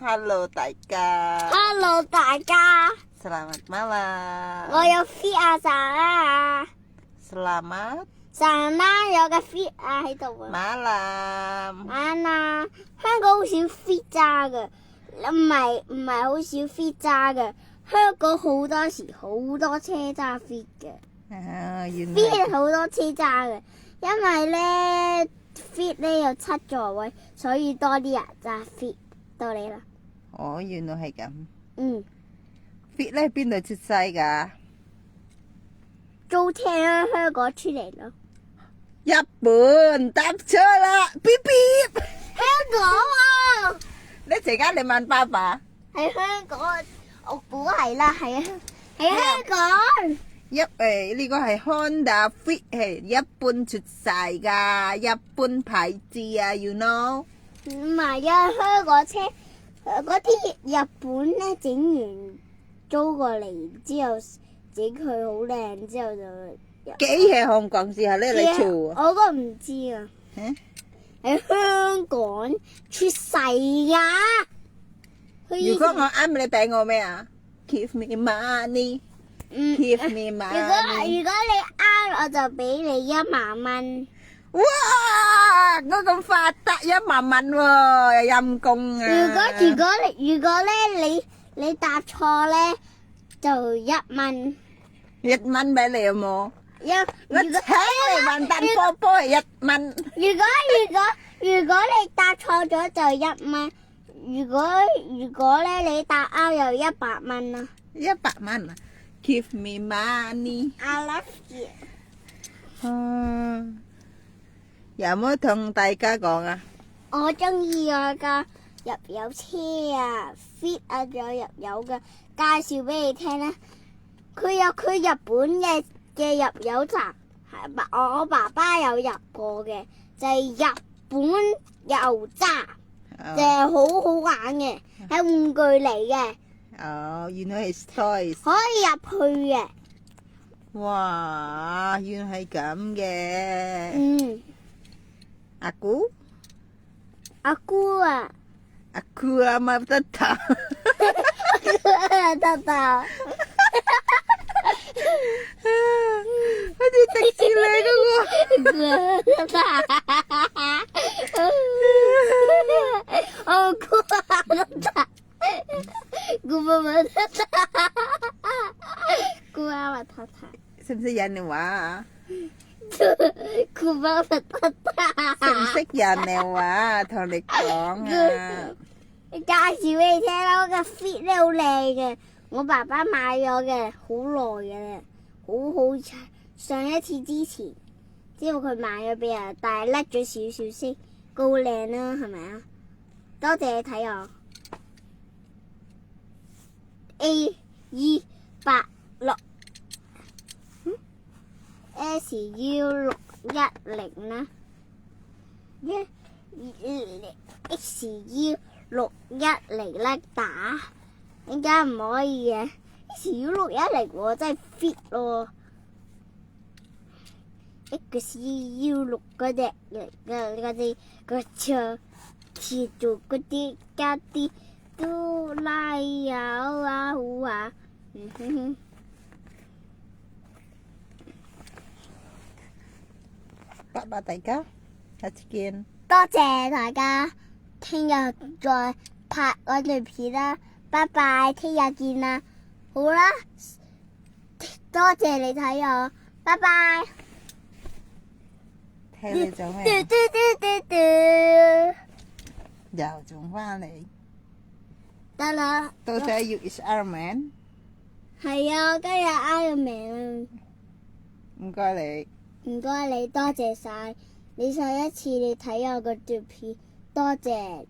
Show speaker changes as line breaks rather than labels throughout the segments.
Halo 大家
Hello 大家，
Selamat malam
我有 fit 啊
Selamat
晨啦，有個 fit 啊喺度啊。
malam
晚啊，香港好少 fit 揸嘅，唔係好少 fit 揸嘅。香港好多時好多車揸 fit 嘅
原來
，fit 好多車揸嘅，因為咧 fit 咧有7座位，所以多啲人揸 fit 到你啦。
原來係咁。
嗯，
Fit 咧邊度出世㗎？
租車喺香港出嚟咯。
日本搭車啦，嗶嗶。
香港啊，
你陣間你問爸爸。
喺香港啊，我估係啦，係啊，喺香港。
呢個係 Honda Fit 係日本出世㗎，日本牌子啊 ，you know？
唔係啊，香港車嗰啲日本咧整完租過嚟之後整佢好靚，之後就
幾係香港時候咧你做啊？
我都唔知啊。喺香港出世㗎。
如果我啱你俾我咩啊 ？Give me money， give me
如果
money。
你啱，我就俾你1萬蚊。
哇！我咁發達1萬蚊喎，陰公啊！
如果咧你答錯咧，就1蚊。
1蚊俾你有冇？我請
如果
你運蛋波波係1蚊。
如果你答錯咗就1蚊，如果咧你答啱又100蚊啦。
100蚊啊 ！Give me money。
I love you。
有冇同大家講啊？
我中意我個入油車啊 ，fit 啊，仲有入油嘅，介紹俾你聽啦。佢有日本嘅入油站，我爸爸有入過嘅，就係日本油站，就係好好玩嘅，係玩具嚟嘅，
原來係 toys。
可以入去嘅。
哇，原來係咁嘅。Aku
阿姑啊，
ama tata。
得得。
好似迪士尼嗰個。
我姑啊，姑媽媽姑媽媽太太，
識唔識印尼話啊？
姑媽媽太太，
識唔識印尼話？同你講啊！
介紹俾你聽啦，我個 fit 咧好靚嘅，我爸爸買咗嘅，好耐嘅啦，好上一次之前，之後佢買咗俾人，但係甩咗少少先，好靚啦，係咪啊？多謝你睇我 A286 SU610 啦，SU610咧打，點解唔可以嘅？SU610我真係 fit 咯。SU6嗰隻個車貼住嗰啲家啲都拉有啊好啊，
拜拜大家，下次見。
多謝大家，聽日再拍嗰段片啦，拜拜，聽日見啦，好啦，多謝你睇我，拜拜。
睇你做咩？又仲翻嚟？
得啦。
到底要 is Iron Man？
係啊，今日 Iron Man
唔該你。
唔該你，多謝晒你上一次你睇我個段片，多謝。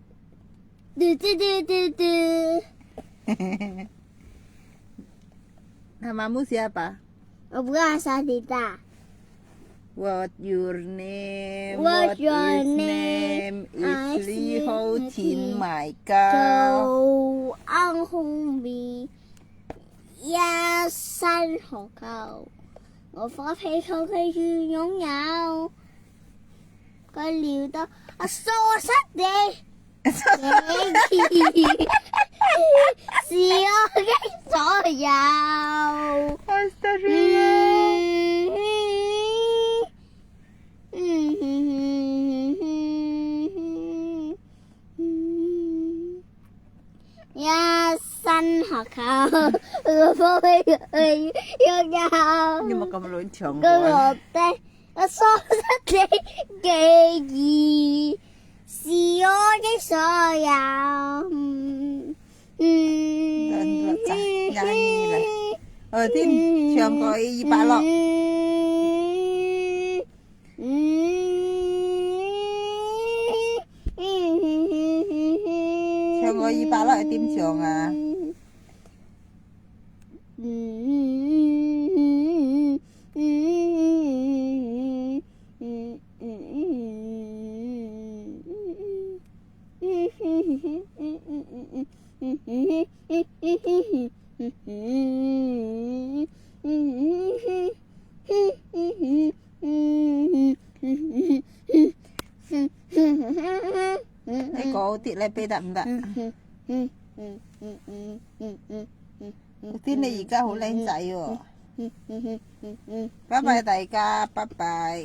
Namamu siapa?
我不要沙迪大。
What your name?
What your name?
Is Li Ho Tin My
就
Girl。
安紅面一身何求，我火皮草佢要擁有，佢撩到我傻失地。一新學校，個科飛去要有。
你冇咁亂唱
個
歌。
我的我所失的記憶是我的所有。
天唱過200咯。唱過200咯，係點唱啊？你高啲咧，飛得唔得？天你而家好靚仔喎！拜拜大家，拜拜。